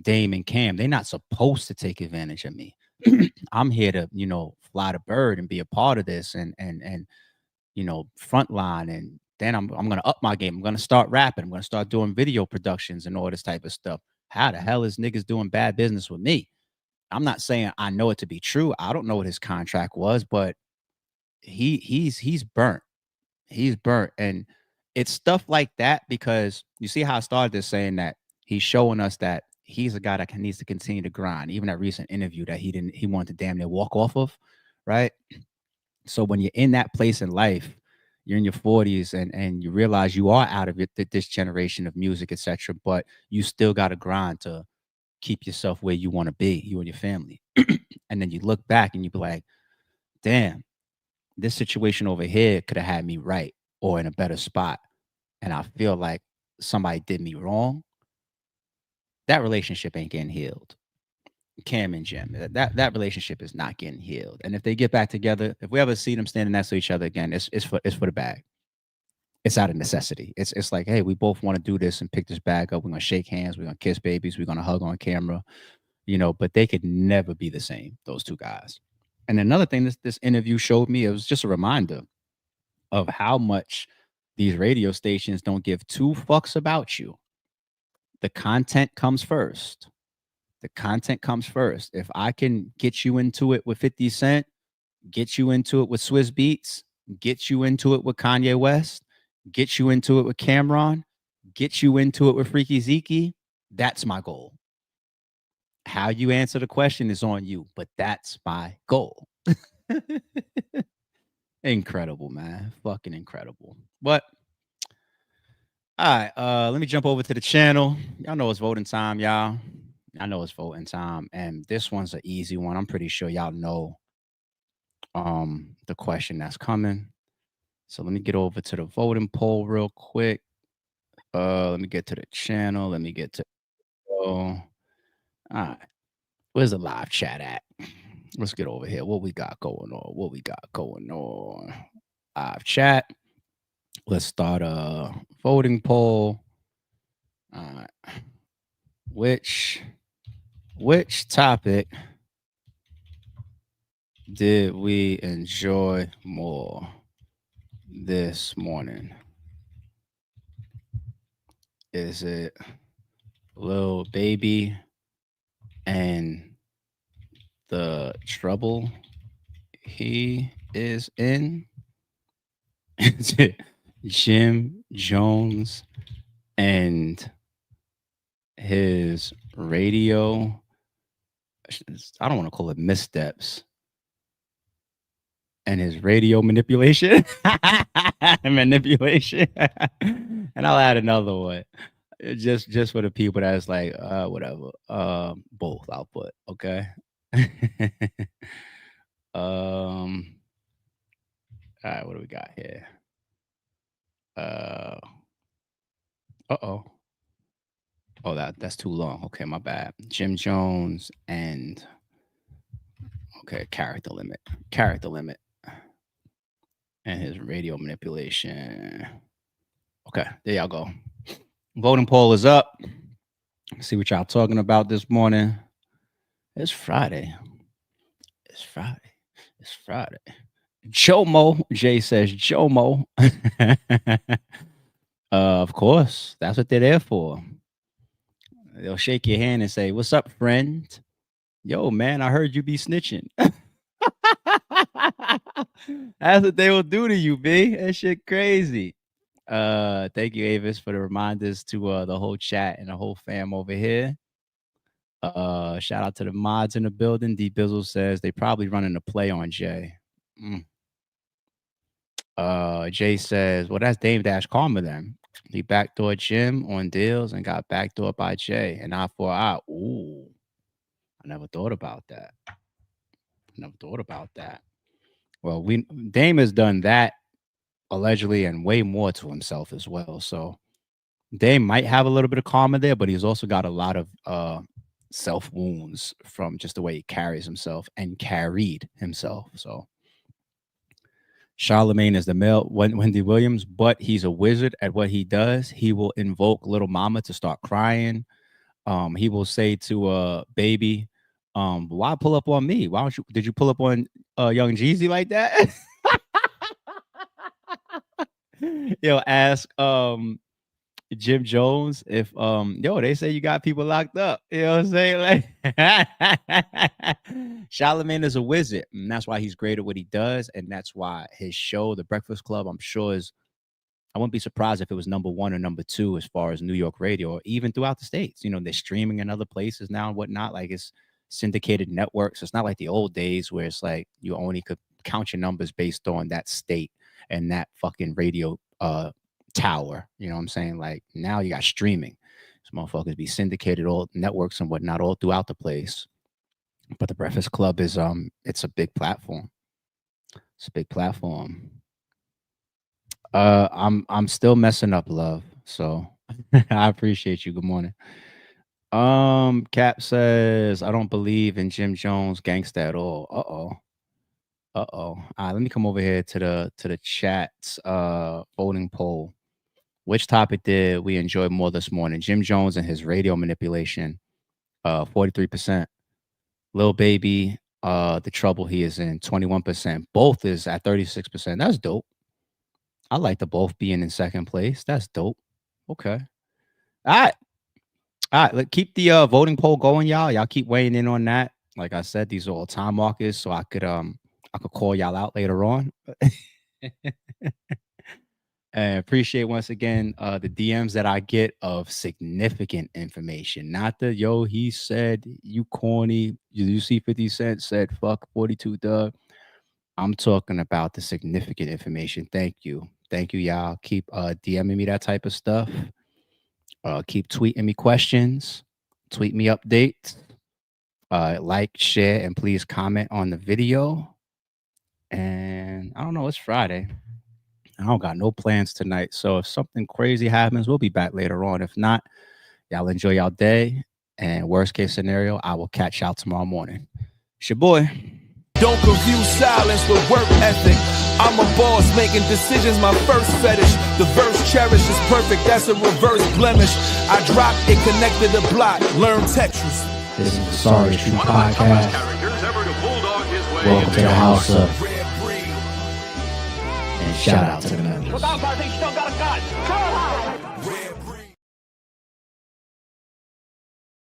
Dame and Cam. They're not supposed to take advantage of me. I'm here to, you know, fly the bird and be a part of this and you know, frontline. And then I'm gonna up my game. I'm gonna start rapping. I'm gonna start doing video productions and all this type of stuff. How the hell is niggas doing bad business with me? I'm not saying I know it to be true. I don't know what his contract was, but he's burnt. He's burnt. And it's stuff like that because you see how I started this saying that he's showing us that he's a guy that needs to continue to grind. Even that recent interview that he wanted to damn near walk off of, right? So when you're in that place in life, you're in your 40s and you realize you are out of it, this generation of music, etc. But you still got to grind to keep yourself where you want to be, you and your family. And then you look back and you be like, damn, this situation over here could have had me right or in a better spot. And I feel like somebody did me wrong. That relationship ain't getting healed. Cam and Jim, that relationship is not getting healed. And if they get back together, if we ever see them standing next to each other again, it's for the bag. It's out of necessity. It's like, hey, we both want to do this and pick this bag up. We're gonna shake hands. We're gonna kiss babies. We're gonna hug on camera, you know. But they could never be the same. Those two guys. And another thing this interview showed me, it was just a reminder of how much these radio stations don't give two fucks about you. The content comes first. The content comes first. If I can get you into it with 50 Cent, get you into it with Swiss Beats, get you into it with Kanye West, get you into it with Cameron, get you into it with Freaky Zeke, that's my goal. How you answer the question is on you, but that's my goal. Incredible, man. Fucking incredible. But all right, let me jump over to the channel. Y'all know it's voting time, y'all. I know it's voting time, and this one's an easy one. I'm pretty sure y'all know the question that's coming. So let me get over to the voting poll real quick. Let me get to the channel. Let me get to all right. Where's the live chat at? Let's get over here. What we got going on? Live chat. Let's start a voting poll. All right. Which topic did we enjoy more this morning? Is it Lil Baby and the trouble he is in? Is it Jim Jones and his radio? I don't want to call it missteps. And his radio manipulation. Manipulation. And I'll add another one. Just for the people that's like, whatever. Both I'll put, okay. All right, what do we got here? Oh, that's too long. Okay, my bad. Jim Jones and character limit. And his radio manipulation. Okay, there y'all go. Voting poll is up. Let's see what y'all talking about this morning. It's Friday. Jomo. Jay says Jomo. Of course, that's what they're there for. They'll shake your hand and say, "What's up, friend? Yo, man, I heard you be snitching." That's what they will do to you, B. That shit crazy. Thank you, Avis, for the reminders to the whole chat and the whole fam over here. Shout out to the mods in the building. D Bizzle says they probably running a play on Jay. Jay says, well, that's Dame Dash Karma then. He backdoored Jim on deals and got backdoored by Jay. And eye for eye. Ooh. I never thought about that. Well, Dame has done that allegedly and way more to himself as well. So Dame might have a little bit of karma there, but he's also got a lot of self wounds from just the way he carries himself and carried himself. So Charlemagne is the male Wendy Williams, but he's a wizard at what he does. He will invoke Little Mama to start crying. He will say to Baby, why pull up on me? Did you pull up on Young Jeezy like that? Ask Jim Jones if they say you got people locked up. You know what I'm saying? Like Charlemagne is a wizard, and that's why he's great at what he does, and that's why his show, The Breakfast Club, I'm sure I wouldn't be surprised if it was number 1 or number 2 as far as New York radio or even throughout the states. They're streaming in other places now and whatnot. Like it's syndicated networks. It's not like the old days where it's like you only could count your numbers based on that state and that fucking radio tower. You know what I'm saying? Like now you got streaming. These motherfuckers be syndicated all networks and whatnot all throughout the place. But the Breakfast Club is it's a big platform. I'm still messing up, love. So I appreciate you. Good morning. Cap says I don't believe in Jim Jones gangsta at all. All right, let me come over here to the chat's voting poll. Which topic did we enjoy more this morning? Jim Jones and his radio manipulation, 43%. Lil Baby, the trouble he is in, 21%. Both is at 36%. That's dope. I like the both being in second place. That's dope. Okay. All right. Let's keep the voting poll going, y'all. Y'all keep weighing in on that. Like I said, these are all time markers, so I could call y'all out later on. And appreciate once again the DMs that I get of significant information. Not the he said you corny. You see 50 Cent said fuck 42 Doug. I'm talking about the significant information. Thank you, y'all. Keep DMing me that type of stuff. Keep tweeting me questions. Tweet me updates. Like, share, and please comment on the video. And I don't know, it's Friday. I don't got no plans tonight. So if something crazy happens, we'll be back later on. If not, y'all enjoy y'all day. And worst case scenario, I will catch y'all tomorrow morning. It's your boy. Don't confuse silence with work ethic. I'm a boss, making decisions my first fetish. The verse cherished is perfect, that's a reverse blemish. I dropped it, connected the block, learn Tetris. This is the Sorry True Podcast. Welcome to the house of. And shout out to the members.